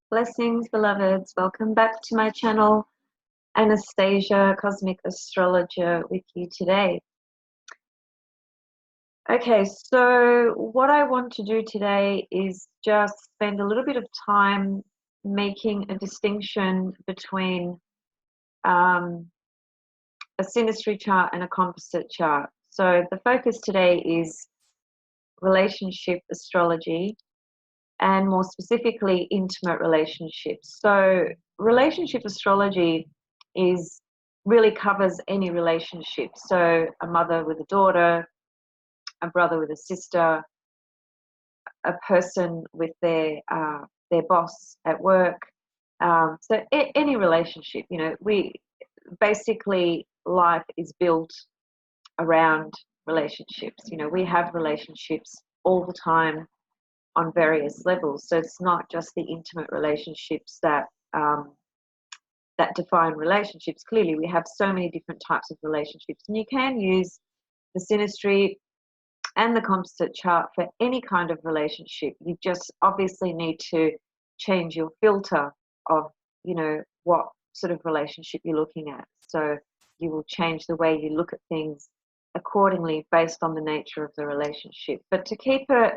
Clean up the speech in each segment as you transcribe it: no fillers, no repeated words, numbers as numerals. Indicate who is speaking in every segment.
Speaker 1: Blessings, beloveds. Welcome back to my channel, Anastasia, Cosmic Astrologer, with you today. Okay, so what I want to do today is just spend a little bit of time making a distinction between a synastry chart and a composite chart. So the focus today is relationship astrology, and more specifically, intimate relationships. So relationship astrology really covers any relationship. So a mother with a daughter, a brother with a sister, a person with their boss at work. So any relationship, we basically, life is built around relationships. We have relationships all the time on various levels. So it's not just the intimate relationships that define relationships. Clearly, we have so many different types of relationships, and you can use the synastry and the composite chart for any kind of relationship. You just obviously need to change your filter of, what sort of relationship you're looking at. So you will change the way you look at things accordingly based on the nature of the relationship. But to keep it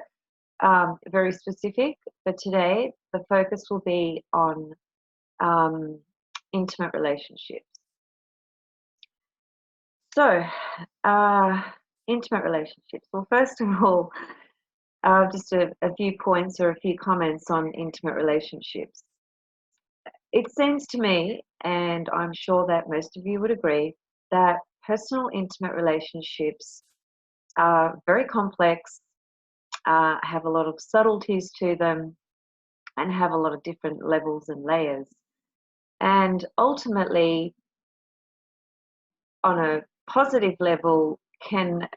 Speaker 1: very specific for today, the focus will be on intimate relationships. So, intimate relationships. Well, first of all, just a few points or a few comments on intimate relationships. It seems to me, and I'm sure that most of you would agree, that personal intimate relationships are very complex, have a lot of subtleties to them, and have a lot of different levels and layers. And ultimately, on a positive level, can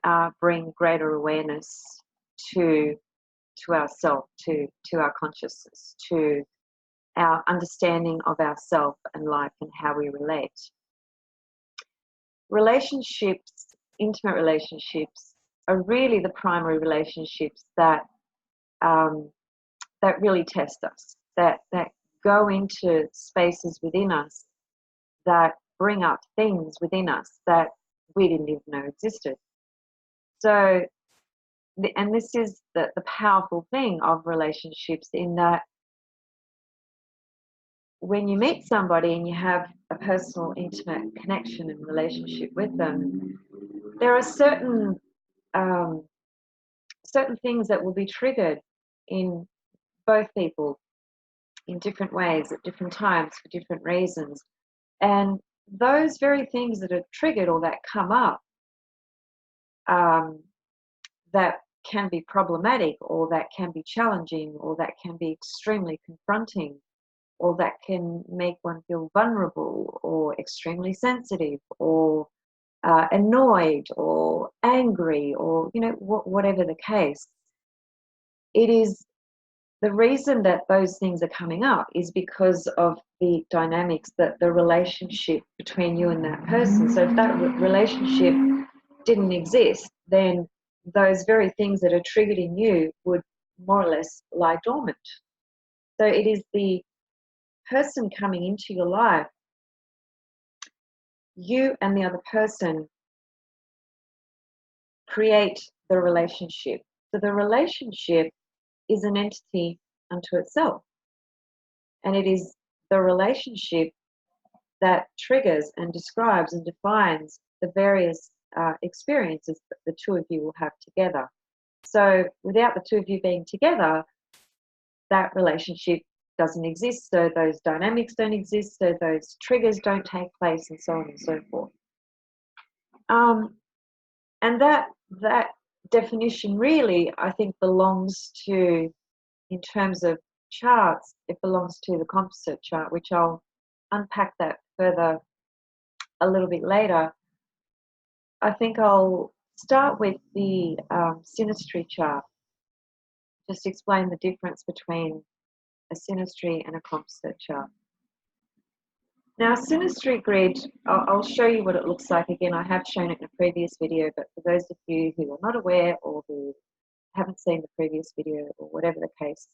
Speaker 1: bring greater awareness to ourself, to our consciousness, to our understanding of ourself and life and how we relate. Relationships, intimate relationships, are really the primary relationships that really test us, that go into spaces within us, that bring up things within us that we didn't even know existed. So, and this is the powerful thing of relationships, in that when you meet somebody and you have a personal, intimate connection and relationship with them, there are certain things that will be triggered in both people in different ways at different times for different reasons. And those very things that are triggered or that come up, that can be problematic, or that can be challenging, or that can be extremely confronting, or that can make one feel vulnerable or extremely sensitive or annoyed or angry, or whatever the case. It is the reason that those things are coming up is because of the dynamics, that the relationship between you and that person. So if that relationship didn't exist, then those very things that are triggered in you would more or less lie dormant. So it is the person coming into your life, you and the other person create the relationship. So the relationship is an entity unto itself. And it is the relationship that triggers and describes and defines the various experiences that the two of you will have together. So without the two of you being together, that relationship doesn't exist. So those dynamics don't exist. So those triggers don't take place, and so on and so forth. And that definition really, I think, belongs to, in terms of charts, it belongs to the composite chart, which I'll unpack that further a little bit later. I think I'll start with the synastry chart, just explain the difference between a synastry and a composite chart. Now, a synastry grid, I'll show you what it looks like again. I have shown it in a previous video, but for those of you who are not aware or who haven't seen the previous video or whatever the case,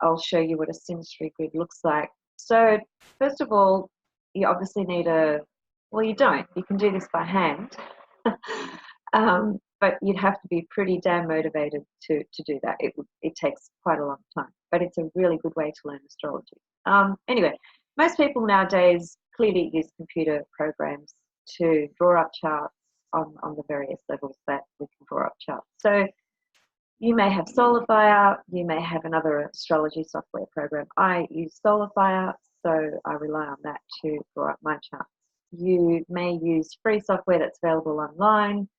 Speaker 1: I'll show you what a synastry grid looks like. So first of all, you obviously need well, you don't. You can do this by hand. But you'd have to be pretty damn motivated to do that. It takes quite a long time, but it's a really good way to learn astrology. Anyway, most people nowadays clearly use computer programs to draw up charts on the various levels that we can draw up charts. So you may have SolarFire, you may have another astrology software program. I use SolarFire, so I rely on that to draw up my charts. You may use free software that's available online,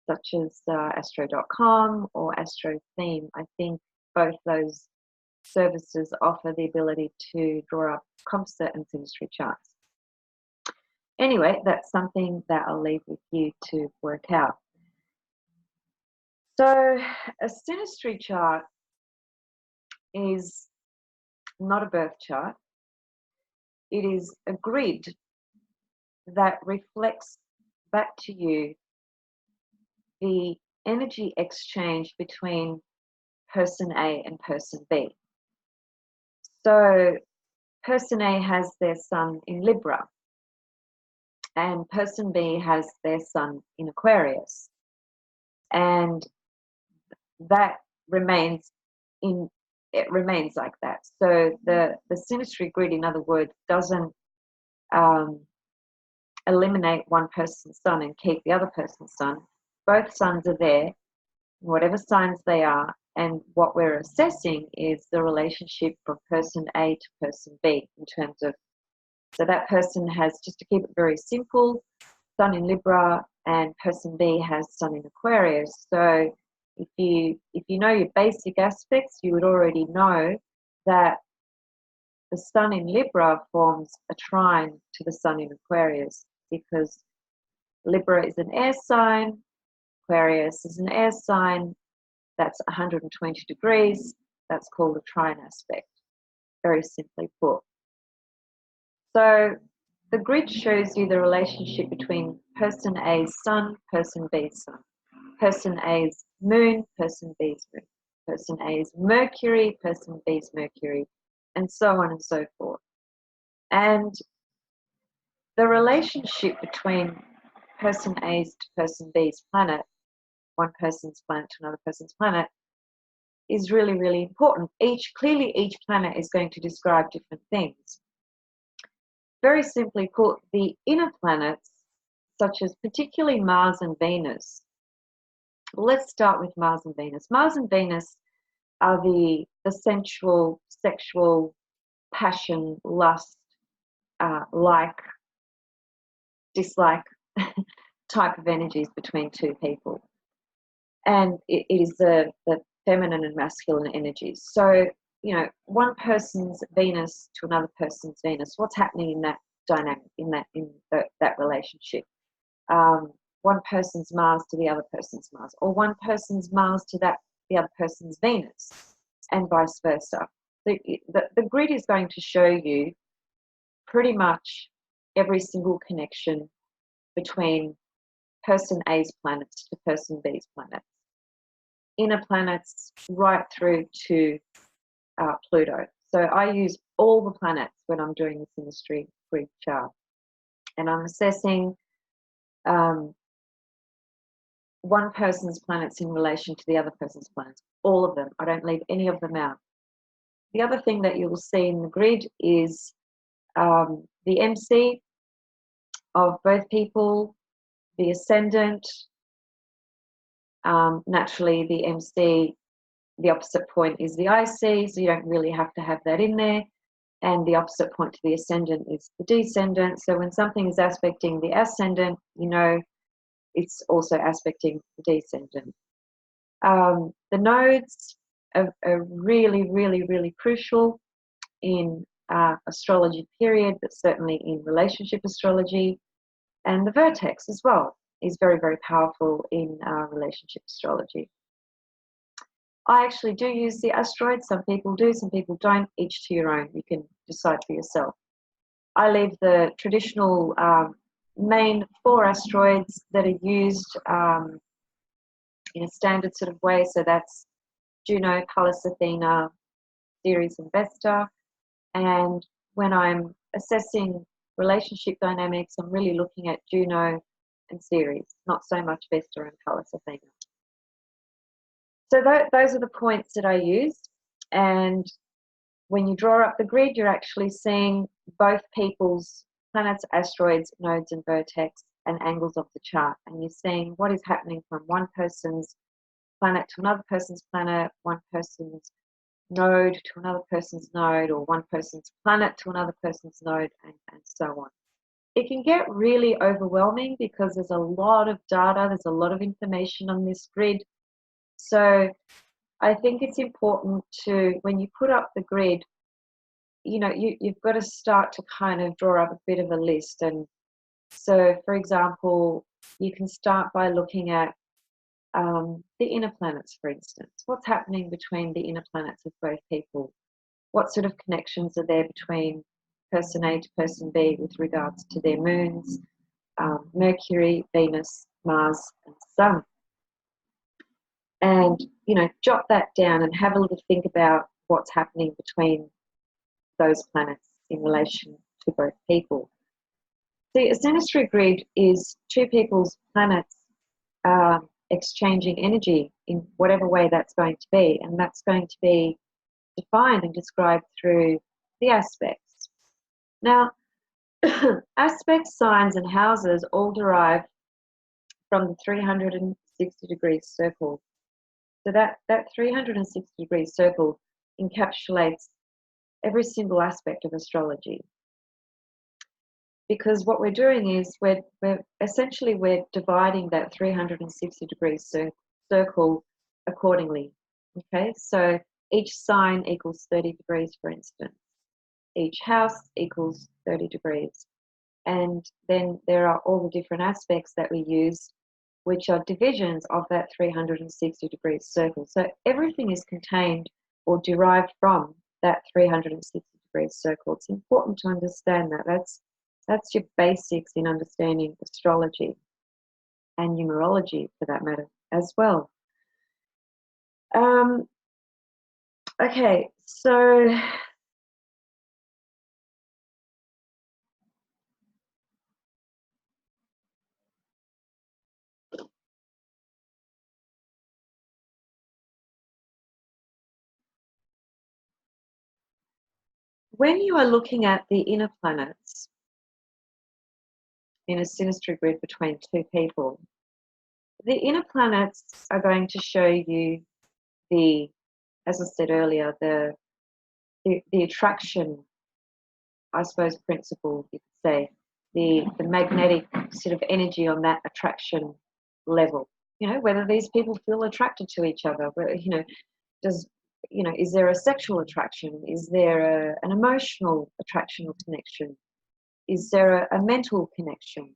Speaker 1: such as astro.com or AstroTheme. I think both those services offer the ability to draw up composite and synastry charts. Anyway, that's something that I'll leave with you to work out. So a synastry chart is not a birth chart. It is a grid that reflects back to you the energy exchange between person A and person B. So person A has their sun in Libra, and person B has their sun in Aquarius. And that remains like that. So the synastry grid, in other words, doesn't eliminate one person's sun and keep the other person's sun. Both suns are there, whatever signs they are, and what we're assessing is the relationship from person A to person B in terms of, so that person has, just to keep it very simple, sun in Libra, and person B has sun in Aquarius. So if you know your basic aspects, you would already know that the sun in Libra forms a trine to the sun in Aquarius, because Libra is an air sign, Aquarius is an air sign, that's 120 degrees, that's called a trine aspect, very simply put. So the grid shows you the relationship between person A's sun, person B's sun, person A's moon, person B's moon, person A's Mercury, person B's Mercury, and so on and so forth. And the relationship between person A's to person B's planet, one person's planet to another person's planet, is really, really important. Clearly each planet is going to describe different things. Very simply put, the inner planets, such as particularly Mars and Venus. Let's start with Mars and Venus. Mars and Venus are the sensual, sexual, passion, lust, like, dislike type of energies between two people. And it is the feminine and masculine energies. So, you know, one person's Venus to another person's Venus, what's happening in that dynamic, in that relationship? One person's Mars to the other person's Mars, or one person's Mars to the other person's Venus, and vice versa. The grid is going to show you pretty much every single connection between person A's planets to person B's planets, inner planets right through to Pluto. So I use all the planets when I'm doing the synastry grid chart, and I'm assessing one person's planets in relation to the other person's planets, all of them. I don't leave any of them out. The other thing that you will see in the grid is the MC of both people, the ascendant, naturally the MC, the opposite point is the IC, so you don't really have to have that in there, and the opposite point to the ascendant is the descendant. So when something is aspecting the ascendant, you know it's also aspecting the descendant. The nodes are really, really, really crucial in astrology period, but certainly in relationship astrology. And the vertex as well is very, very powerful in relationship astrology. I actually do use the asteroids. Some people do, some people don't, each to your own. You can decide for yourself. I leave the traditional main 4 asteroids that are used in a standard sort of way. So that's Juno, Pallas Athena, series investor. And when I'm assessing relationship dynamics, I'm really looking at Juno and series, not so much Vesta and Pallas Athena. So those are the points that I used. And when you draw up the grid, you're actually seeing both people's planets, asteroids, nodes, and vertex and angles of the chart. And you're seeing what is happening from one person's planet to another person's planet, one person's node to another person's node, or one person's planet to another person's node, and so on. It can get really overwhelming because there's a lot of data, there's a lot of information on this grid. So I think it's important to, when you put up the grid, you know, you've got to start to kind of draw up a bit of a list. And so, for example, you can start by looking at the inner planets, for instance. What's happening between the inner planets of both people? What sort of connections are there between person A to person B with regards to their moons, Mercury, Venus, Mars, and Sun? And, you know, jot that down and have a little think about what's happening between those planets in relation to both people. See, a synastry grid is two people's planets exchanging energy in whatever way that's going to be, and that's going to be defined and described through the aspects. Now, aspects, signs, and houses all derive from the 360 degrees circle. So that 360 degrees circle encapsulates every single aspect of astrology. Because what we're doing is we're dividing that 360 degrees circle accordingly. Okay, so each sign equals 30 degrees, for instance. Each house equals 30 degrees. And then there are all the different aspects that we use, which are divisions of that 360 degrees circle. So everything is contained or derived from that 360 degrees circle. It's important to understand that. That's your basics in understanding astrology and numerology, for that matter, as well. Okay, so when you are looking at the inner planets in a synastry grid between two people, the inner planets are going to show you the, as I said earlier, the attraction, I suppose, principle, you could say, the magnetic sort of energy on that attraction level. You know, whether these people feel attracted to each other, whether, you know, is there a sexual attraction? Is there an emotional attraction or connection? Is there a mental connection?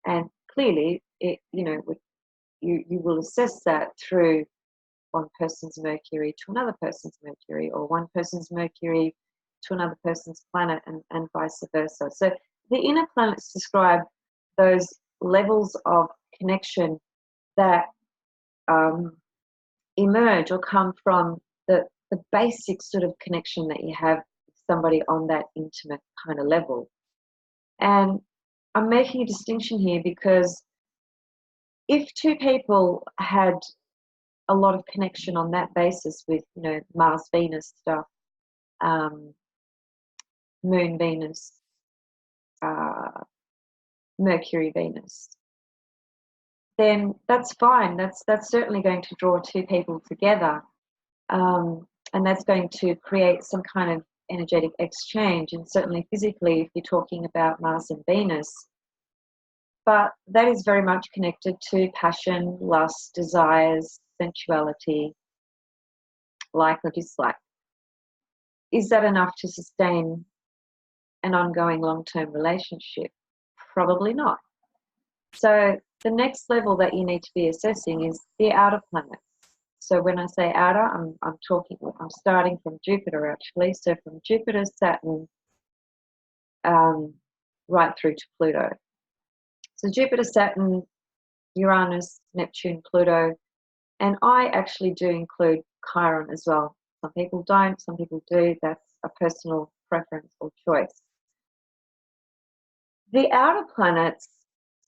Speaker 1: And clearly, you will assess that through one person's Mercury to another person's Mercury, or one person's Mercury to another person's planet, and vice versa. So the inner planets describe those levels of connection that emerge or come from the basic sort of connection that you have with somebody on that intimate kind of level. And I'm making a distinction here because if two people had a lot of connection on that basis with, you know, Mars, Venus stuff, Moon, Venus, Mercury, Venus, then that's fine. That's certainly going to draw two people together. And that's going to create some kind of energetic exchange, and certainly physically if you're talking about Mars and Venus. But that is very much connected to passion, lust, desires, sensuality, like or dislike. Is that enough to sustain an ongoing long-term relationship? Probably not. So the next level that you need to be assessing is the outer planets. So when I say outer, I'm starting from Jupiter, actually. So from Jupiter, Saturn, right through to Pluto. So Jupiter, Saturn, Uranus, Neptune, Pluto, and I actually do include Chiron as well Some people don't, some people do. That's a personal preference or choice. The outer planets,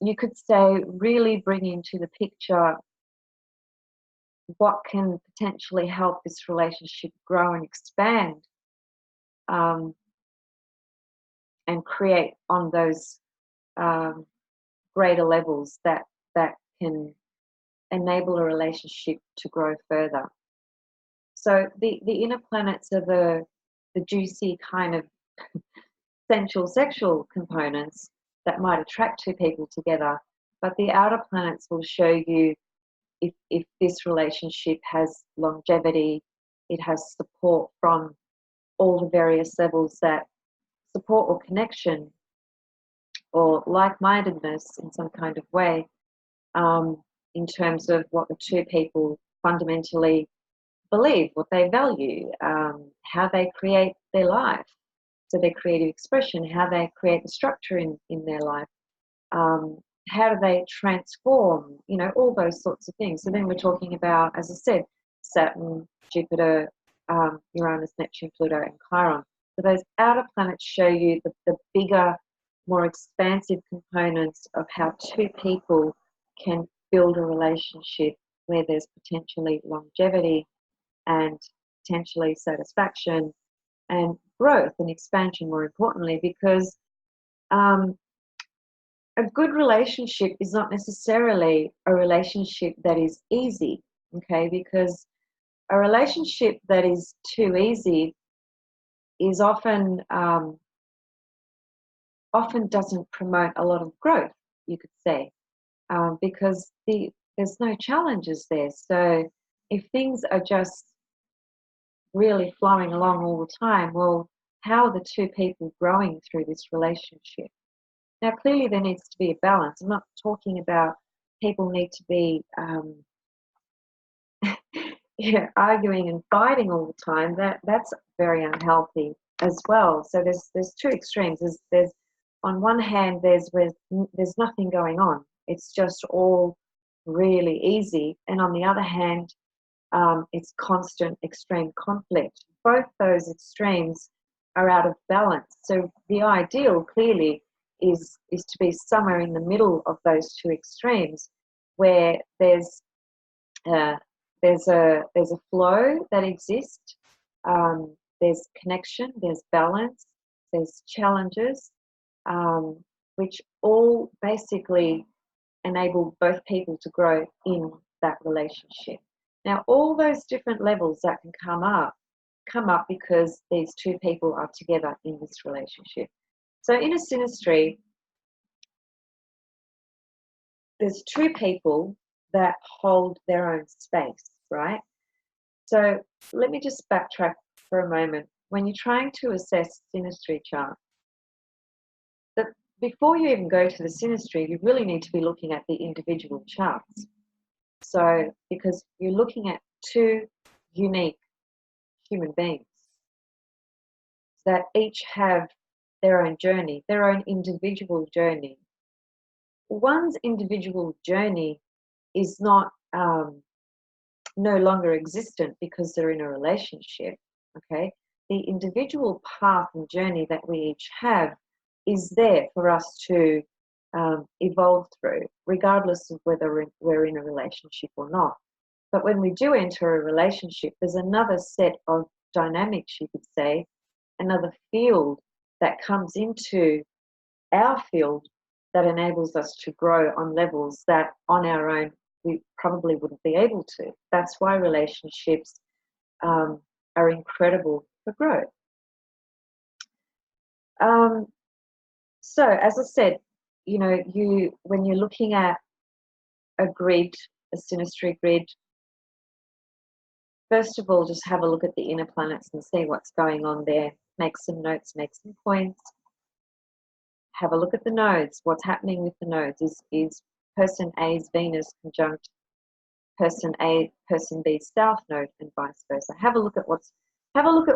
Speaker 1: you could say, really bring into the picture what can potentially help this relationship grow and expand, um, and create on those um, greater levels that can enable a relationship to grow further. So the inner planets are the juicy kind of sensual sexual components that might attract two people together, but the outer planets will show you if this relationship has longevity, it has support from all the various levels that support or connection or like-mindedness in some kind of way, in terms of what the two people fundamentally believe, what they value, how they create their life, so their creative expression, how they create the structure in their life, how do they transform, all those sorts of things. So then we're talking about, as I said, Saturn, Jupiter, Uranus, Neptune, Pluto, and Chiron. So those outer planets show you the bigger, more expansive components of how two people can build a relationship where there's potentially longevity and potentially satisfaction and growth and expansion, more importantly, because a good relationship is not necessarily a relationship that is easy, okay? Because a relationship that is too easy is often doesn't promote a lot of growth, you could say, because there's no challenges there. So if things are just really flowing along all the time, well, how are the two people growing through this relationship? Now, clearly there needs to be a balance. I'm not talking about people need to be arguing and fighting all the time. That's very unhealthy as well. So there's two extremes. There's on one hand there's nothing going on. It's just all really easy, and on the other hand, it's constant extreme conflict. Both those extremes are out of balance. So the ideal clearly is to be somewhere in the middle of those two extremes, where there's a flow that exists, there's connection, there's balance, there's challenges, which all basically enable both people to grow in that relationship. Now, all those different levels that can come up because these two people are together in this relationship. So in a synastry, there's two people that hold their own space, right? So let me just backtrack for a moment. When you're trying to assess synastry chart, before you even go to the synastry, you really need to be looking at the individual charts. So, because you're looking at two unique human beings that each have their own journey, their own individual journey. One's individual journey is not no longer existent because they're in a relationship, okay? The individual path and journey that we each have is there for us to evolve through, regardless of whether we're in a relationship or not. But when we do enter a relationship, there's another set of dynamics, you could say, another field that comes into our field that enables us to grow on levels that on our own we probably wouldn't be able to. That's why relationships are incredible for growth. So as I said, when you're looking at a grid, a synastry grid, first of all, just have a look at the inner planets and see what's going on there. Make some notes, make some points. Have a look at the nodes. What's happening with the nodes? Is person A's Venus conjunct person A, person B's South Node, and vice versa. Have a look at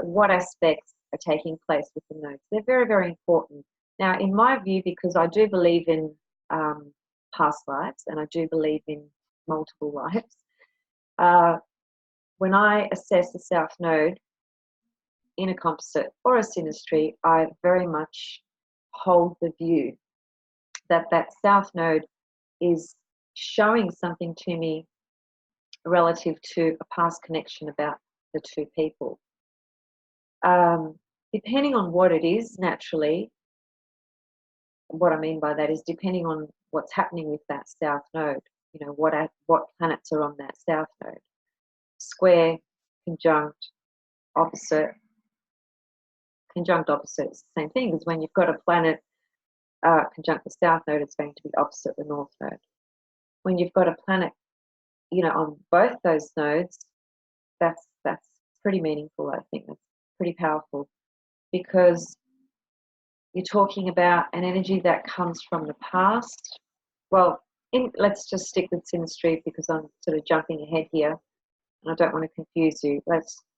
Speaker 1: what aspects are taking place with the nodes. They're very, very important. Now, in my view, because I do believe in past lives and I do believe in multiple lives, when I assess the South Node in a composite or a synastry, I very much hold the view that that South Node is showing something to me relative to a past connection about the two people. Depending on what it is, naturally, what I mean by that is depending on what's happening with that South Node, you know, what planets are on that South Node. Square, conjunct, opposite. Conjunct opposite is the same thing as when you've got a planet conjunct the South Node, it's going to be opposite the North Node. When you've got a planet, you know, on both those nodes, that's pretty meaningful. I think that's pretty powerful, because you're talking about an energy that comes from the past. Well, let's just stick with synastry because I'm sort of jumping ahead here and I don't want to confuse you.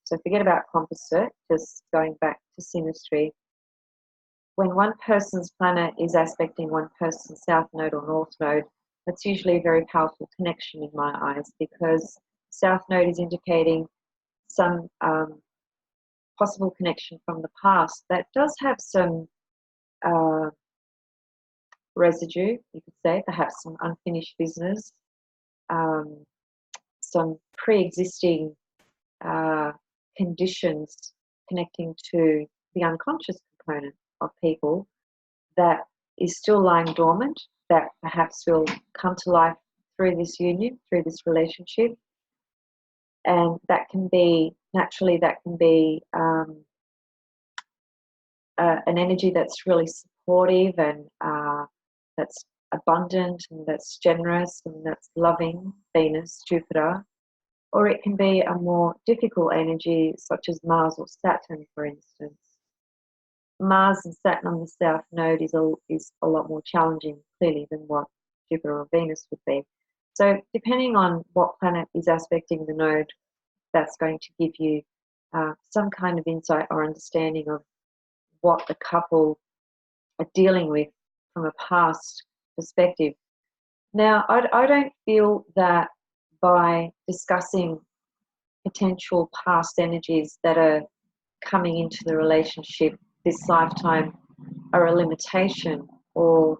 Speaker 1: So forget about composite, just going back to synastry. When one person's planet is aspecting one person's South Node or North Node, that's usually a very powerful connection in my eyes, because South Node is indicating some possible connection from the past that does have some residue, you could say, perhaps some unfinished business, some pre-existing conditions connecting to the unconscious component of people that is still lying dormant, that perhaps will come to life through this union, through this relationship. And that can be, naturally, that can be an energy that's really supportive and that's abundant and that's generous and that's loving, Venus, Jupiter. Or it can be a more difficult energy such as Mars or Saturn, for instance. Mars and Saturn on the South Node is a lot more challenging, clearly, than what Jupiter or Venus would be. So depending on what planet is aspecting the node, that's going to give you some kind of insight or understanding of what the couple are dealing with from a past perspective. Now, I don't feel that by discussing potential past energies that are coming into the relationship this lifetime are a limitation or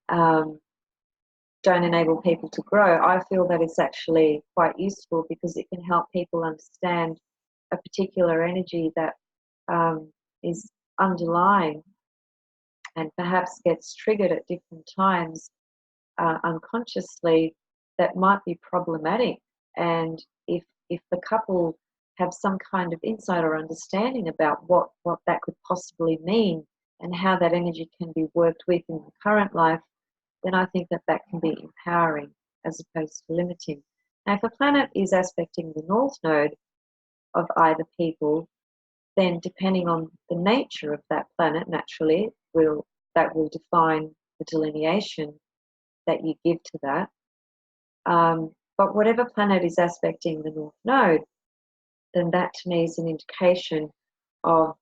Speaker 1: don't enable people to grow. I feel that it's actually quite useful because it can help people understand a particular energy that is underlying and perhaps gets triggered at different times unconsciously that might be problematic. And if the couple have some kind of insight or understanding about what that could possibly mean and how that energy can be worked with in the current life, then I think that can be empowering as opposed to limiting. Now, if a planet is aspecting the North Node of either people, then depending on the nature of that planet, naturally, that will define the delineation that you give to that. But whatever planet is aspecting the North Node, then that to me is an indication of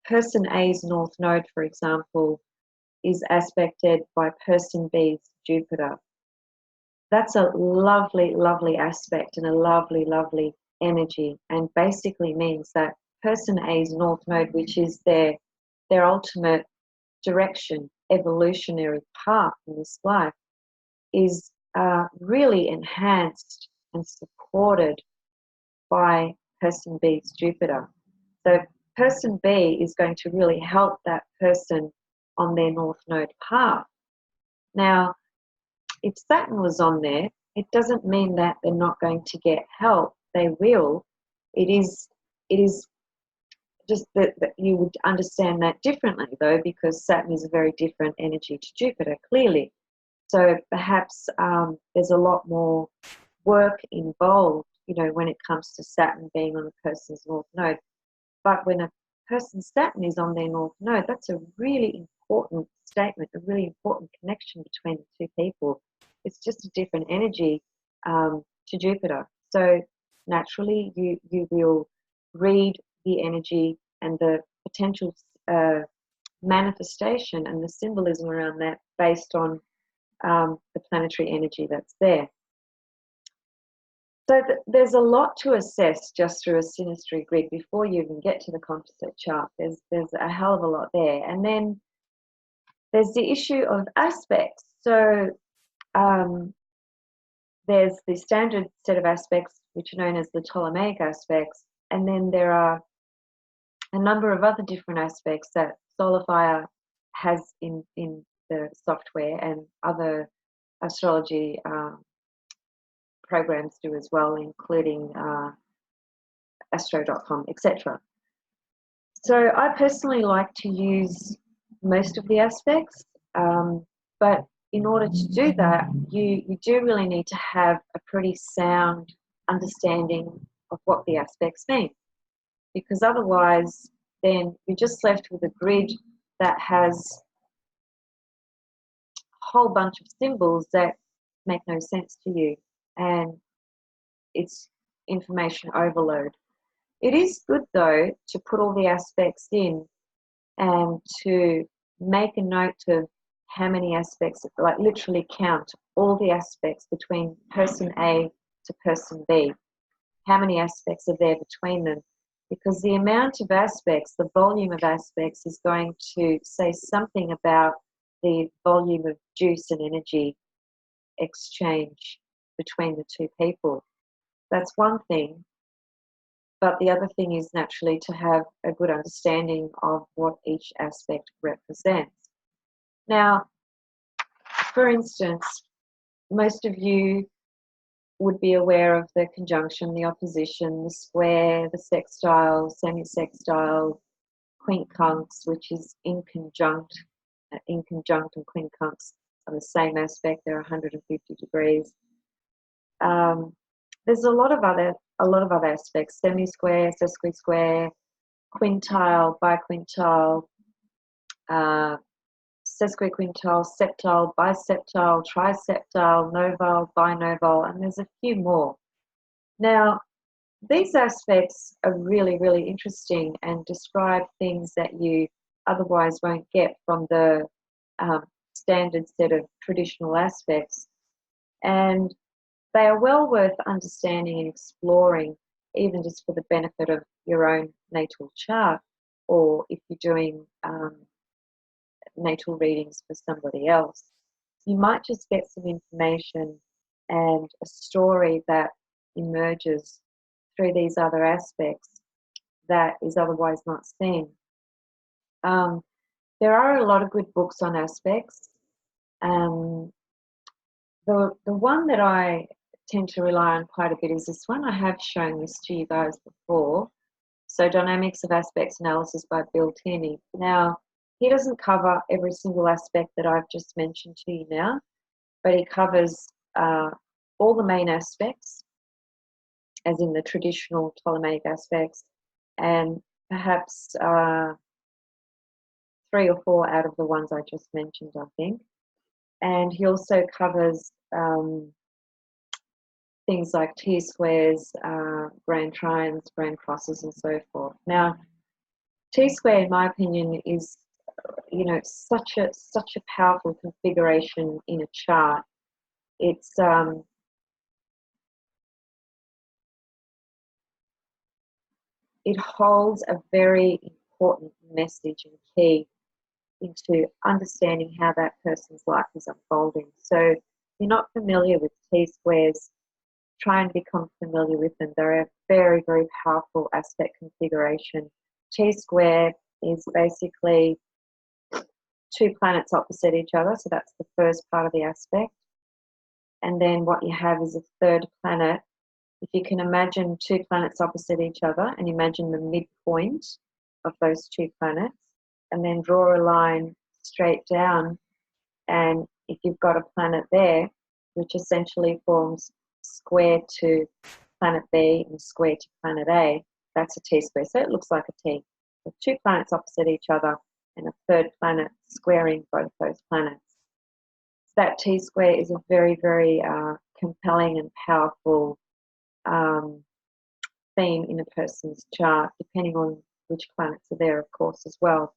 Speaker 1: person A's North Node, for example, is aspected by person B's Jupiter. That's a lovely, lovely aspect and a lovely, lovely energy, and basically means that person A's North Node, which is their ultimate direction, evolutionary path in this life, is really enhanced and supported by person B's Jupiter. So person B is going to really help that person on their North Node path. Now, if Saturn was on there, it doesn't mean that they're not going to get help. They will. It is just that you would understand that differently, though, because Saturn is a very different energy to Jupiter, clearly. So perhaps there's a lot more work involved, you know, when it comes to Saturn being on a person's North Node. But when a person's Saturn is on their North Node, that's a really important statement, a really important connection between the two people. It's just a different energy to Jupiter. So naturally, you will read the energy and the potential manifestation and the symbolism around that based on the planetary energy that's there. So there's a lot to assess just through a synastry grid before you even get to the composite chart. There's a hell of a lot there. And then there's the issue of aspects. So there's the standard set of aspects, which are known as the Ptolemaic aspects, and then there are a number of other different aspects that Solarfire has in the software, and other astrology programs do as well, including astro.com, etc. So I personally like to use most of the aspects, but in order to do that, you do really need to have a pretty sound understanding of what the aspects mean, because otherwise then you're just left with a grid that has a whole bunch of symbols that make no sense to you, and it's information overload. It is good though to put all the aspects in and to make a note of how many aspects, like literally count all the aspects between person A to person B. How many aspects are there between them? Because the amount of aspects, the volume of aspects, is going to say something about the volume of juice and energy exchange between the two people. That's one thing. But the other thing is naturally to have a good understanding of what each aspect represents. Now, for instance, most of you would be aware of the conjunction, the opposition, the square, the sextile, semi-sextile, quincunx, which is inconjunct and quincunx are the same aspect. They're 150 degrees. There's a lot of other aspects: semi-square, sesqui-square, quintile, biquintile, sesquiquintile, septile, biseptile, triseptile, novile, binovile, and there's a few more. Now, these aspects are really, really interesting and describe things that you otherwise won't get from the standard set of traditional aspects. And they are well worth understanding and exploring, even just for the benefit of your own natal chart, or if you're doing natal readings for somebody else. You might just get some information and a story that emerges through these other aspects that is otherwise not seen. There are a lot of good books on aspects. The one that I tend to rely on quite a bit is this one. I have shown this to you guys before. So Dynamics of Aspects Analysis by Bill Tierney. Now, he doesn't cover every single aspect that I've just mentioned to you now, but he covers all the main aspects, as in the traditional Ptolemaic aspects, and perhaps 3 or 4 out of the ones I just mentioned, I think. And he also covers things like T-squares, grand trines, grand crosses, and so forth. Now, T-square, in my opinion, is such a powerful configuration in a chart. It holds a very important message and key into understanding how that person's life is unfolding. So if you're not familiar with T-squares, try and become familiar with them. They're a very, very powerful aspect configuration. T-square is basically 2 planets opposite each other, so that's the first part of the aspect. And then what you have is a third planet. If you can imagine 2 planets opposite each other and imagine the midpoint of those 2 planets, and then draw a line straight down, and if you've got a planet there, which essentially forms square to planet B and square to planet A, that's a T-square. So it looks like a T. With 2 planets opposite each other and a third planet squaring both those planets. That T-square is a very, very compelling and powerful theme in a person's chart, depending on which planets are there, of course, as well.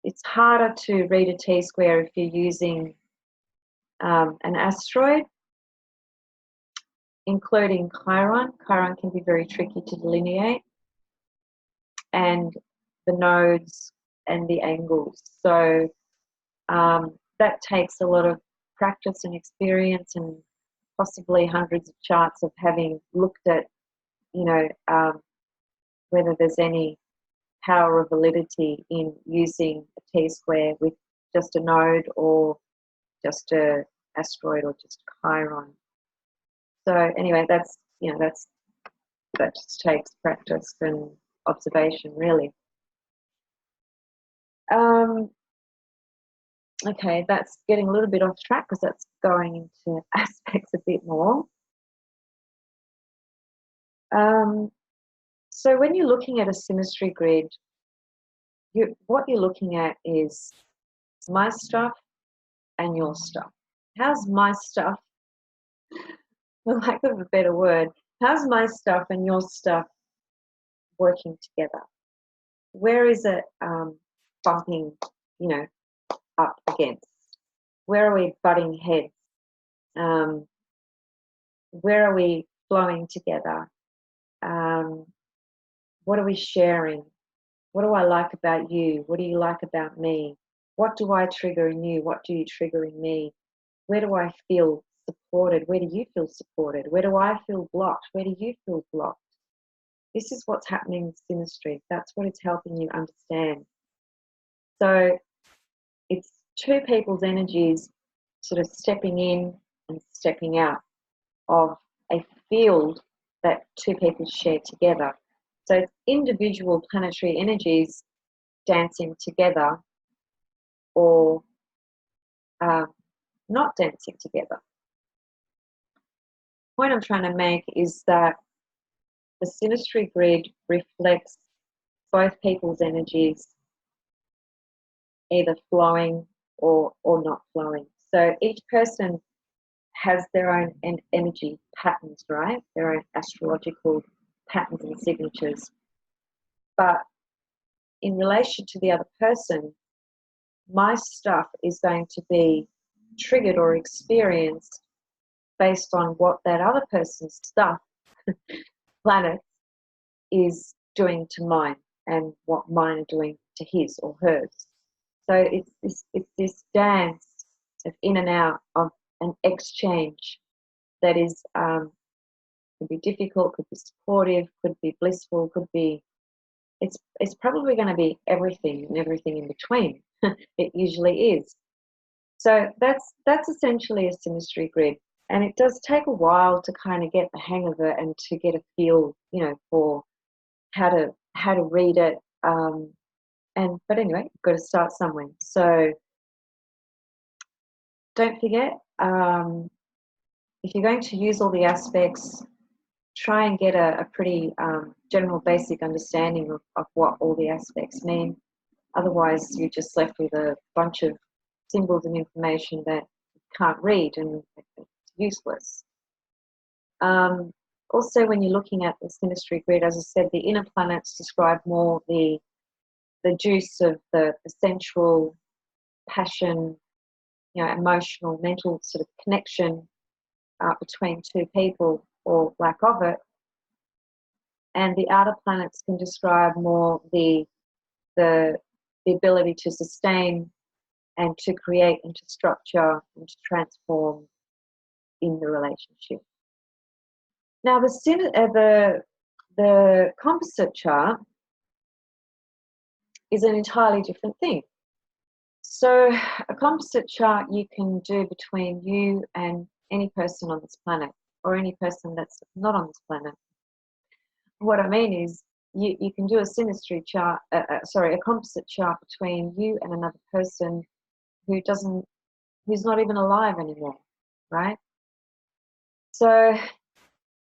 Speaker 1: It's harder to read a T-square if you're using an asteroid. including Chiron. Chiron can be very tricky to delineate, and the nodes and the angles. So that takes a lot of practice and experience, and possibly hundreds of charts of having looked at, whether there's any power or validity in using a T-square with just a node or just a asteroid or just Chiron. So anyway, that just takes practice and observation, really. Okay, that's getting a little bit off track because that's going into aspects a bit more. So when you're looking at a synastry grid, what you're looking at is my stuff and your stuff. How's my stuff, for lack of a better word, how's my stuff and your stuff working together? Where is it bumping, up against? Where are we butting heads? Where are we flowing together? What are we sharing? What do I like about you? What do you like about me? What do I trigger in you? What do you trigger in me? Where do I feel supported? Where do you feel supported? Where do I feel blocked? Where do you feel blocked? This is what's happening in synastry. That's what it's helping you understand. So it's two people's energies sort of stepping in and stepping out of a field that two people share together. So it's individual planetary energies dancing together or not dancing together. The point I'm trying to make is that the synastry grid reflects both people's energies either flowing or not flowing. So each person has their own energy patterns, right? Their own astrological patterns and signatures. But in relation to the other person, my stuff is going to be triggered or experienced based on what that other person's stuff, planet, is doing to mine and what mine are doing to his or hers. So it's this dance of in and out of an exchange that is could be difficult, could be supportive, could be blissful, could be it's probably going to be everything and everything in between. It usually is. So that's essentially a synastry grid, and it does take a while to kind of get the hang of it and to get a feel, for how to read it. But anyway, you've got to start somewhere. So don't forget, if you're going to use all the aspects, try and get a pretty general basic understanding of what all the aspects mean. Otherwise, you're just left with a bunch of symbols and information that you can't read, and it's useless. Also, when you're looking at the synastry grid, as I said, the inner planets describe more the juice of the sensual, passion, emotional, mental sort of connection between two people or lack of it. And the outer planets can describe more the ability to sustain and to create and to structure and to transform in the relationship. Now, the composite chart is an entirely different thing. So a composite chart you can do between you and any person on this planet, or any person that's not on this planet. What I mean is you can do a synastry chart, a composite chart between you and another person who's not even alive anymore, right? So,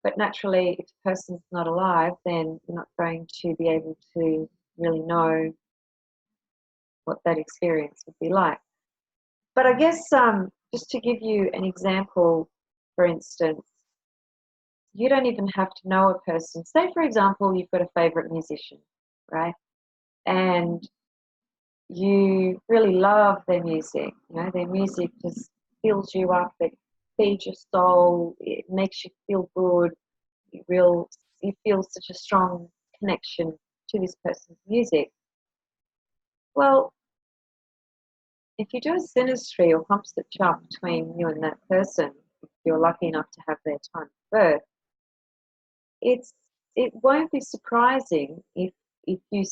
Speaker 1: but naturally, if the person's not alive, then you're not going to be able to really know what that experience would be like. But I guess just to give you an example, for instance, you don't even have to know a person. Say, for example, you've got a favorite musician, right? And you really love their music. Their music just fills you up. feeds your soul, it makes you feel good, you feel such a strong connection to this person's music. Well, if you do a synastry or composite chart between you and that person, if you're lucky enough to have their time of birth, it won't be surprising if you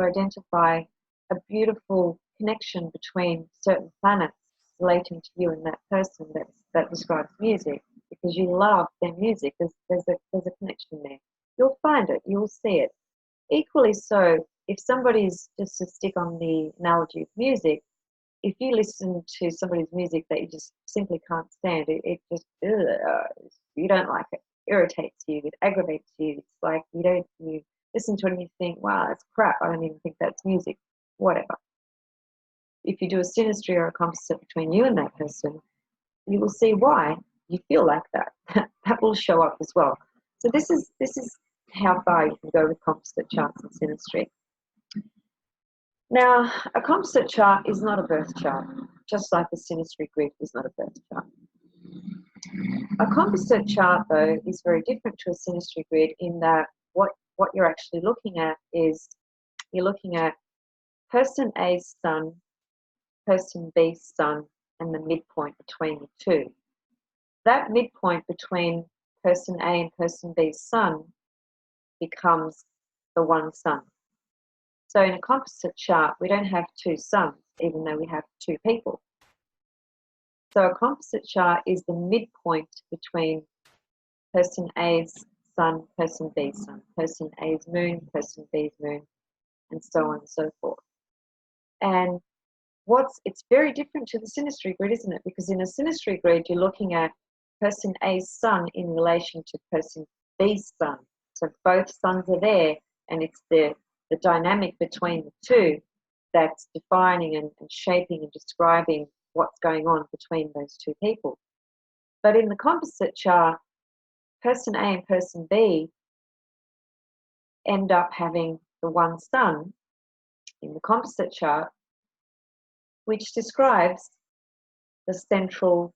Speaker 1: identify a beautiful connection between certain planets relating to you and that person that describes music, because you love their music. There's a connection there. You'll find it. You'll see it. Equally so, if somebody's, just to stick on the analogy of music, if you listen to somebody's music that you just simply can't stand, it just, you don't like it, irritates you, it aggravates you. It's like you listen to it and you think, wow, that's crap. I don't even think that's music, whatever. If you do a synastry or a composite between you and that person, you will see why you feel like that. That will show up as well. So this is how far you can go with composite charts and synastry. Now, a composite chart is not a birth chart, just like a synastry grid is not a birth chart. A composite chart, though, is very different to a synastry grid in that what you're actually looking at is you're looking at person A's sun, person B's sun, and the midpoint between the two. That midpoint between person A and person B's sun becomes the one sun. So in a composite chart, we don't have two suns, even though we have two people. So a composite chart is the midpoint between person A's sun, person B's sun, person A's moon, person B's moon, and so on and so forth. And it's very different to the synastry grid, isn't it? Because in a synastry grid, you're looking at person A's sun in relation to person B's sun. So both suns are there, and it's the dynamic between the two that's defining and shaping and describing what's going on between those two people. But in the composite chart, person A and person B end up having the one sun in the composite chart, which describes the central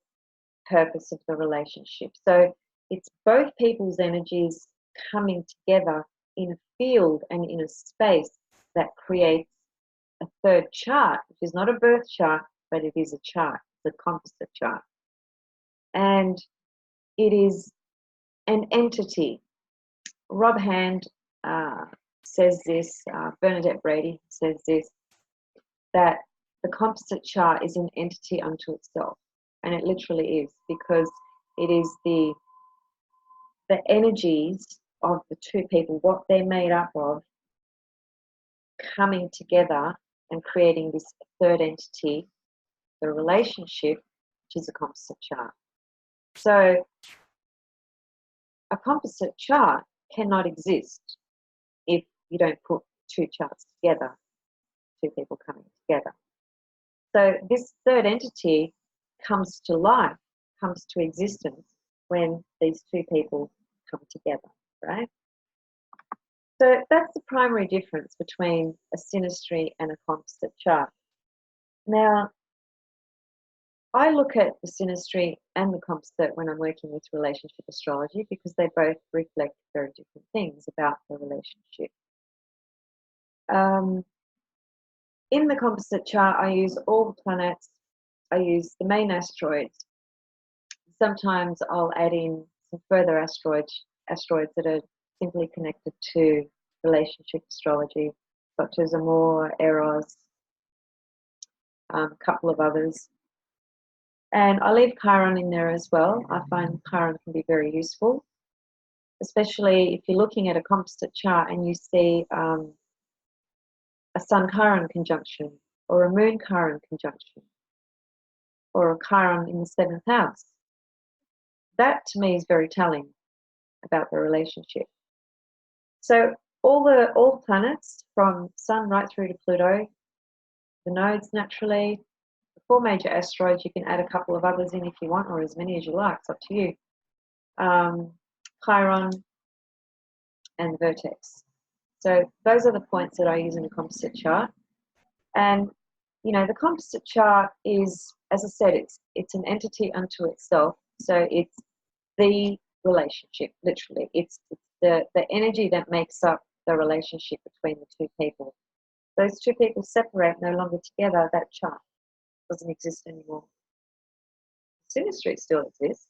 Speaker 1: purpose of the relationship. So it's both people's energies coming together in a field and in a space that creates a third chart, which is not a birth chart, but it is a chart, it's a composite chart. And it is an entity. Rob Hand says this, Bernadette Brady says this, that the composite chart is an entity unto itself. And it literally is, because it is the energies of the two people, what they're made up of, coming together and creating this third entity, the relationship, which is a composite chart. So a composite chart cannot exist if you don't put two charts together, two people coming together. So this third entity comes to life, comes to existence when these two people come together, right? So that's the primary difference between a synastry and a composite chart. Now, I look at the synastry and the composite when I'm working with relationship astrology, because they both reflect very different things about the relationship. In the composite chart, I use all the planets, I use the main asteroids. Sometimes I'll add in some further asteroids that are simply connected to relationship astrology, such as Amor, Eros, a couple of others. And I leave Chiron in there as well. I find Chiron can be very useful, especially if you're looking at a composite chart and you see a Sun-Chiron conjunction, or a Moon-Chiron conjunction, or a Chiron in the 7th house. That to me is very telling about the relationship. So all the planets, from Sun right through to Pluto, the nodes naturally, the 4 major asteroids, you can add a couple of others in if you want, or as many as you like, it's up to you. Chiron and the vertex. So those are the points that I use in a composite chart. And, you know, the composite chart is as I said, it's an entity unto itself. So it's the relationship, literally. It's the energy that makes up the relationship between the two people. Those two people separate, no longer together, that chart doesn't exist anymore. Synastry still exists.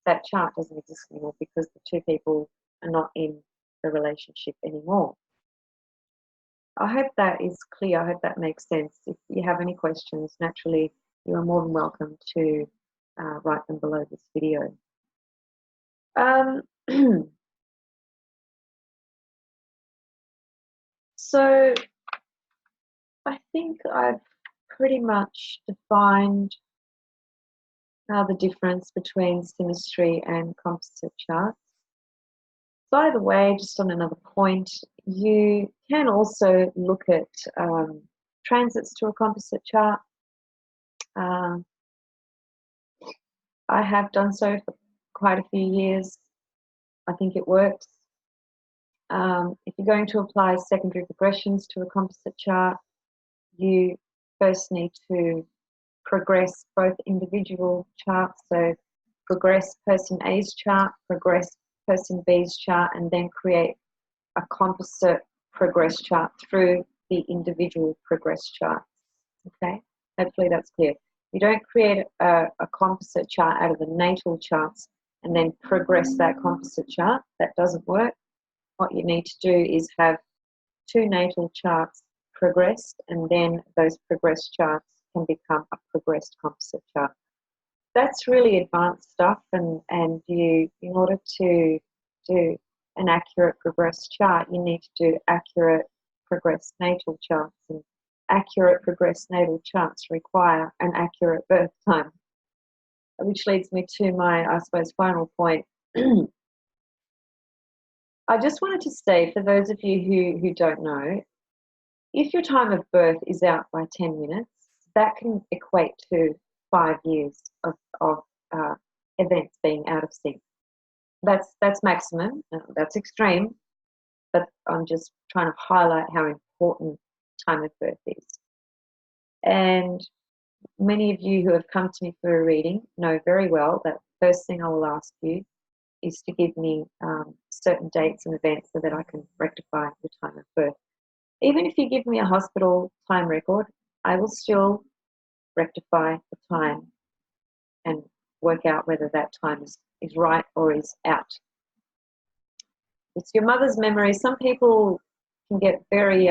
Speaker 1: That chart doesn't exist anymore because the two people are not in the relationship anymore. I hope that is clear. I hope that makes sense. If you have any questions, naturally, you are more than welcome to write them below this video. So I think I've pretty much defined the difference between synastry and composite charts. By the way, just on another point, you can also look at transits to a composite chart. I have done so for quite a few years. I think it works. If you're going to apply secondary progressions to a composite chart, you first need to progress both individual charts. So progress person A's chart, progress person B's chart, and then create a composite progress chart through the individual progress charts. Okay, hopefully that's clear. You don't create a composite chart out of the natal charts and then progress that composite chart. That doesn't work. What you need to do is have two natal charts progressed, and then those progressed charts can become a progressed composite chart. That's really advanced stuff, and you, in order to do an accurate progressed chart, you need to do accurate progressed natal charts, and accurate progressed natal charts require an accurate birth time, which leads me to my, I suppose, final point. I just wanted to say, for those of you who don't know, if your time of birth is out by 10 minutes, that can equate to 5 years of events being out of sync. That's maximum, that's extreme, but I'm just trying to highlight how important time of birth is. And many of you who have come to me for a reading know very well that the first thing I will ask you is to give me certain dates and events so that I can rectify the time of birth. Even if you give me a hospital time record, I will still rectify the time and work out whether that time is right or is out. It's your mother's memory. Some people can get very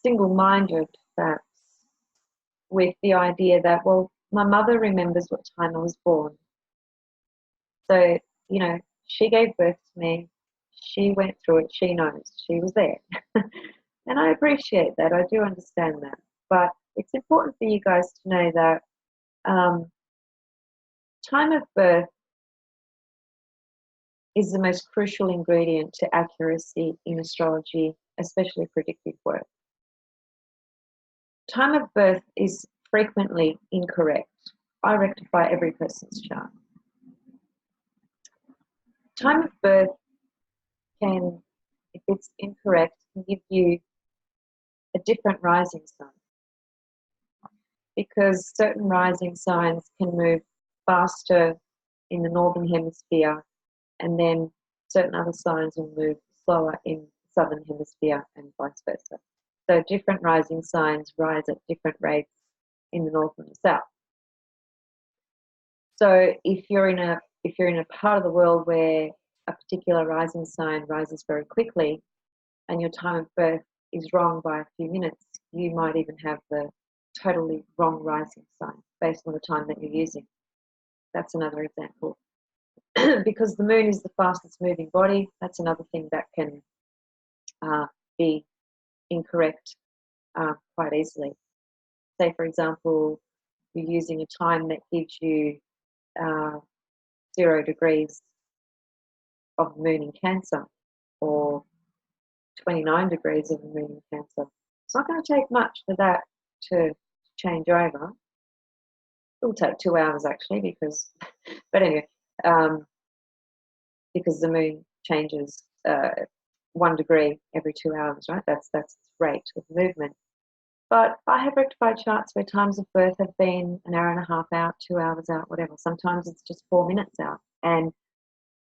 Speaker 1: single-minded, perhaps, with the idea that, well, my mother remembers what time I was born. So, you know, she gave birth to me, she went through it, she knows, she was there. And I appreciate that, I do understand that. But it's important for you guys to know that time of birth is the most crucial ingredient to accuracy in astrology, especially predictive work. Time of birth is frequently incorrect. I rectify every person's chart. Time of birth can, if it's incorrect, can give you a different rising sign, because certain rising signs can move faster in the northern hemisphere, and then certain other signs will move slower in the southern hemisphere, and vice versa. So different rising signs rise at different rates in the north and the south. So if you're in a part of the world where a particular rising sign rises very quickly and your time of birth is wrong by a few minutes, you might even have the totally wrong rising sign based on the time that you're using. That's another example. Because the moon is the fastest moving body, that's another thing that can be incorrect quite easily. Say, for example, you're using a time that gives you 0 degrees of the moon in Cancer, or 29 degrees of the moon in Cancer. It's not going to take much for that to change over. It'll take 2 hours actually, because, but anyway, because the moon changes 1 degree every 2 hours, right? That's its rate of movement. But I have rectified charts where times of birth have been an hour and a half out, 2 hours out, whatever. Sometimes it's just 4 minutes out. And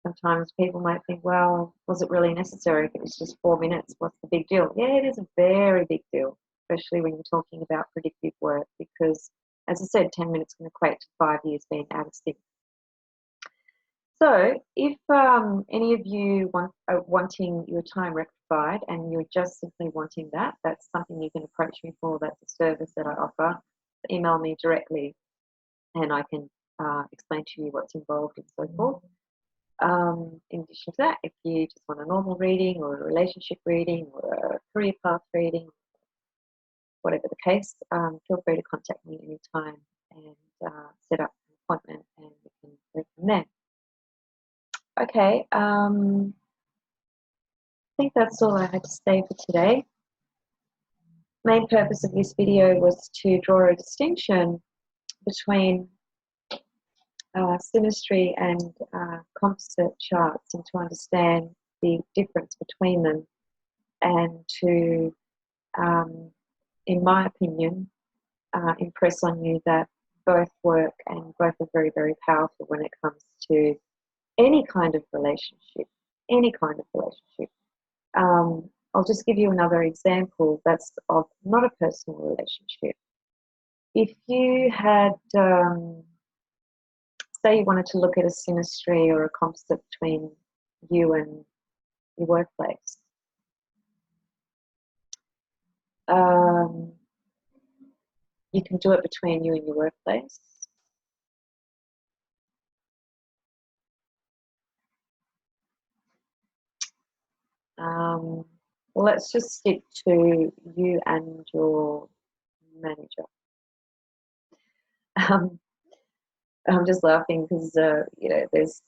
Speaker 1: sometimes people might think, well, was it really necessary if it was just 4 minutes? What's the big deal? Yeah, it is a very big deal, especially when you're talking about predictive work, because, as I said, 10 minutes can equate to 5 years being out of sync. So if any of you are wanting your time rectified and you're just simply wanting that, that's something you can approach me for. That's a service that I offer. Email me directly and I can explain to you what's involved and so forth. In addition to that, if you just want a normal reading or a relationship reading or a career path reading, whatever the case, feel free to contact me anytime and set up an appointment and we can go from there. Okay, I think that's all I had to say for today. Main purpose of this video was to draw a distinction between synastry and composite charts and to understand the difference between them and to, in my opinion, impress on you that both work and both are very, very powerful when it comes to any kind of relationship, I'll just give you another example that's of not a personal relationship. If you had, say you wanted to look at a synastry or a composite between you and your workplace, you can do it between you and your workplace. Well, let's just stick to you and your manager. I'm just laughing because you know, there's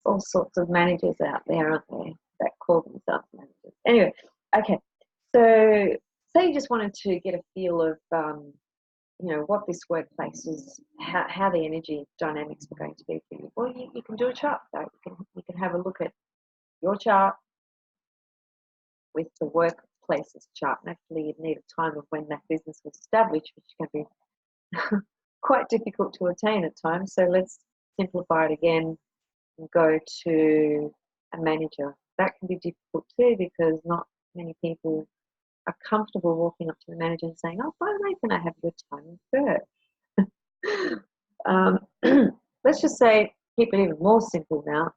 Speaker 1: all sorts of managers out there, aren't there, that call themselves managers. Anyway, okay. So say you just wanted to get a feel of you know, what this workplace is, how the energy dynamics were going to be for you. Well, you can do a chart. Though. You can have a look at your chart with the workplace's chart. And actually, you'd need a time of when that business was established, which can be quite difficult to attain at times. So let's simplify it again and go to a manager. That can be difficult too because not many people are comfortable walking up to the manager and saying, oh, by the way, can I have your time of birth? Let's just say, keep it even more simple now.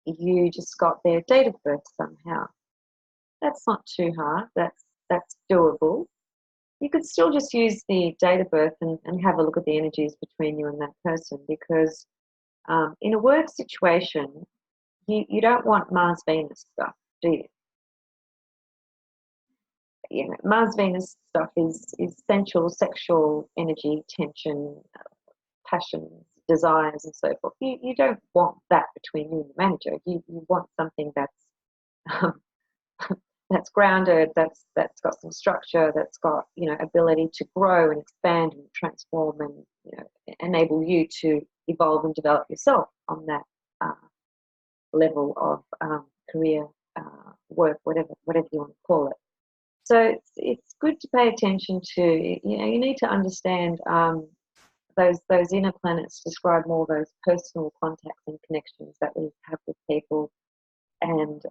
Speaker 1: You just got their date of birth somehow. That's not too hard. That's doable. You could still just use the date of birth and have a look at the energies between you and that person because in a work situation, you don't want Mars-Venus stuff, do you? You know, Mars-Venus stuff is sensual, sexual energy, tension, passions, desires, and so forth. You don't want that between you and the manager. You want something that's that's grounded, that's got some structure, that's got, you know, ability to grow and expand and transform and, you know, enable you to evolve and develop yourself on that level of career, work, whatever you want to call it. So it's good to pay attention to, you know, you need to understand those inner planets describe more those personal contacts and connections that we have with people and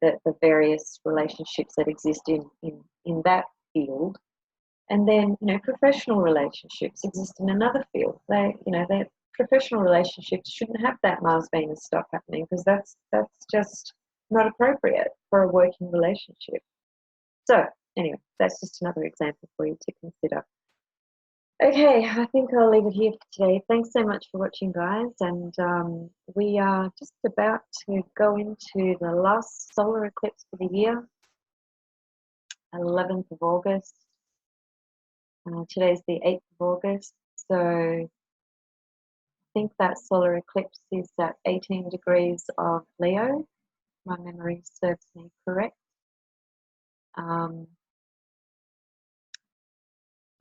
Speaker 1: the various relationships that exist in that field. And then, you know, professional relationships exist in another field. They, you know, their professional relationships shouldn't have that Mars-Venus stuff happening because that's just not appropriate for a working relationship. So anyway, that's just another example for you to consider. Okay, I think I'll leave it here for today. Thanks so much for watching, guys. And we are just about to go into the last solar eclipse for the year, 11th of August. Today's the 8th of August. So I think that solar eclipse is at 18 degrees of Leo. My memory serves me correct.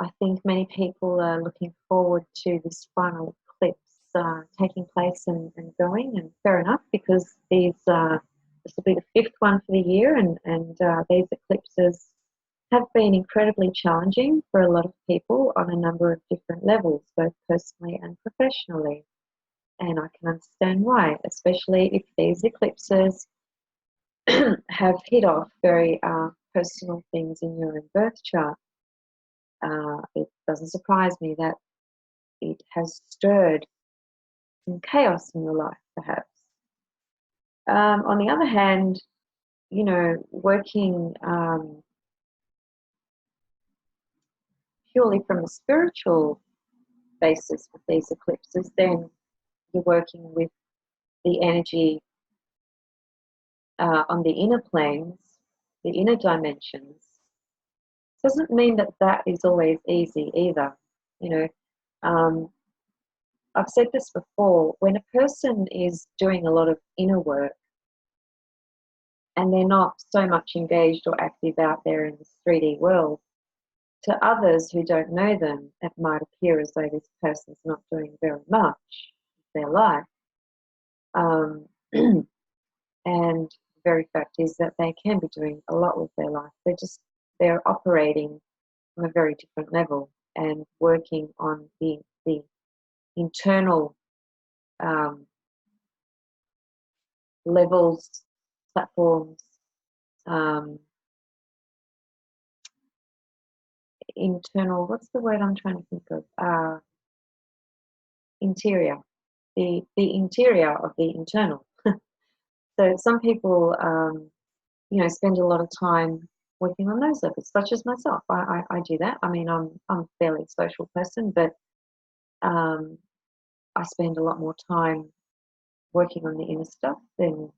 Speaker 1: I think many people are looking forward to this final eclipse taking place and going, and fair enough, because these this will be the 5th one for the year, and these eclipses have been incredibly challenging for a lot of people on a number of different levels, both personally and professionally. And I can understand why, especially if these eclipses have hit off very personal things in your own birth chart. It doesn't surprise me that it has stirred some chaos in your life, perhaps. On the other hand, you know, working purely from a spiritual basis with these eclipses, then you're working with the energy on the inner planes, the inner dimensions. Doesn't mean that that is always easy either. You know, I've said this before, when a person is doing a lot of inner work and they're not so much engaged or active out there in this 3D world, to others who don't know them, it might appear as though this person's not doing very much with their life. And the very fact is that they can be doing a lot with their life. They're operating on a very different level and working on the internal levels, platforms, internal, what's the word I'm trying to think of? Interior, the interior of the internal. So some people, you know, spend a lot of time working on those levels, such as myself. I do that. I mean, I'm a fairly social person, but I spend a lot more time working on the inner stuff than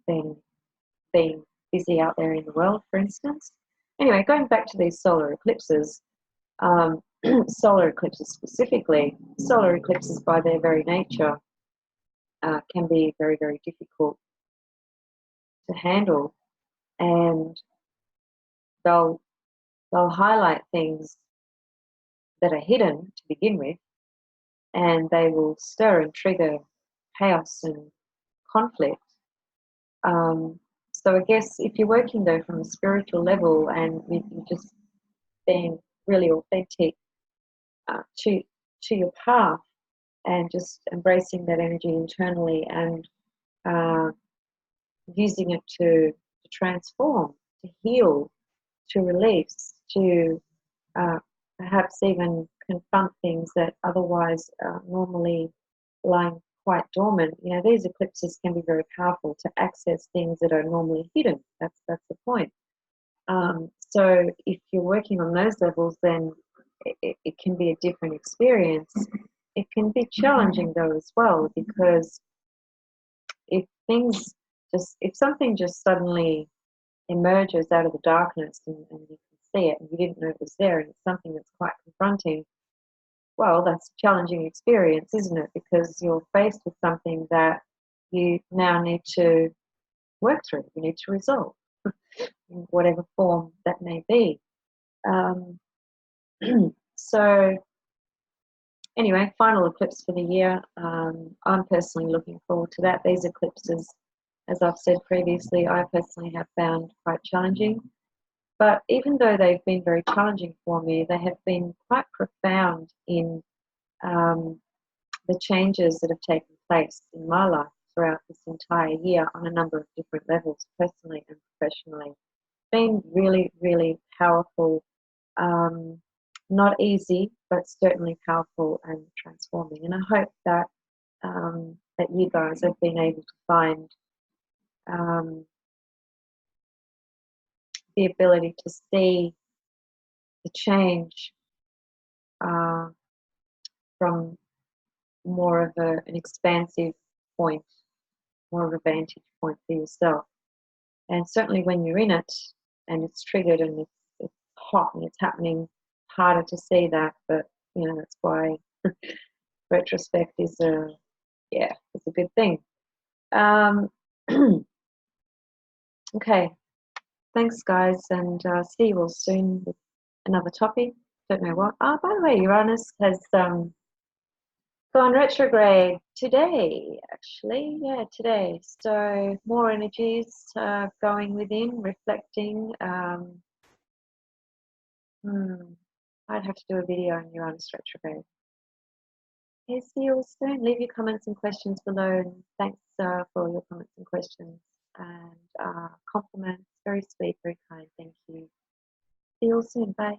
Speaker 1: being busy out there in the world, for instance. Anyway, going back to these solar eclipses, solar eclipses specifically, solar eclipses by their very nature can be very, very difficult to handle, and they'll highlight things that are hidden to begin with, and they will stir and trigger chaos and conflict. So I guess if you're working though from a spiritual level and you're just being really authentic to your path and just embracing that energy internally and using it to transform, to heal, to release, to perhaps even confront things that otherwise normally lying quite dormant. You know, these eclipses can be very powerful to access things that are normally hidden. That's the point. So if you're working on those levels, then it can be a different experience. It can be challenging though as well, because if something just suddenly emerges out of the darkness and you can see it and you didn't know it was there, and it's something that's quite confronting, well, that's a challenging experience, isn't it? Because you're faced with something that you now need to work through, you need to resolve, in whatever form that may be. So anyway, final eclipse for the year. I'm personally looking forward to that. These eclipses, as I've said previously, I personally have found quite challenging. But even though they've been very challenging for me, they have been quite profound in the changes that have taken place in my life throughout this entire year on a number of different levels, personally and professionally. Been really, really powerful. Not easy, but certainly powerful and transforming. And I hope that that you guys have been able to find the ability to see the change from more of an expansive point, more of a vantage point for yourself. And certainly when you're in it and it's triggered and it's hot and it's happening, harder to see that. But you know, that's why retrospect is it's a good thing. Okay, thanks guys, and see you all soon with another topic. Don't know what. Oh, by the way, Uranus has Gone retrograde today, actually. Yeah, today. So more energies going within, reflecting. I'd have to do a video on Uranus retrograde. Okay, see you all soon. Leave your comments and questions below. And thanks for all your comments and questions and compliments. Very sweet, very kind. Thank you. See you all soon. Bye.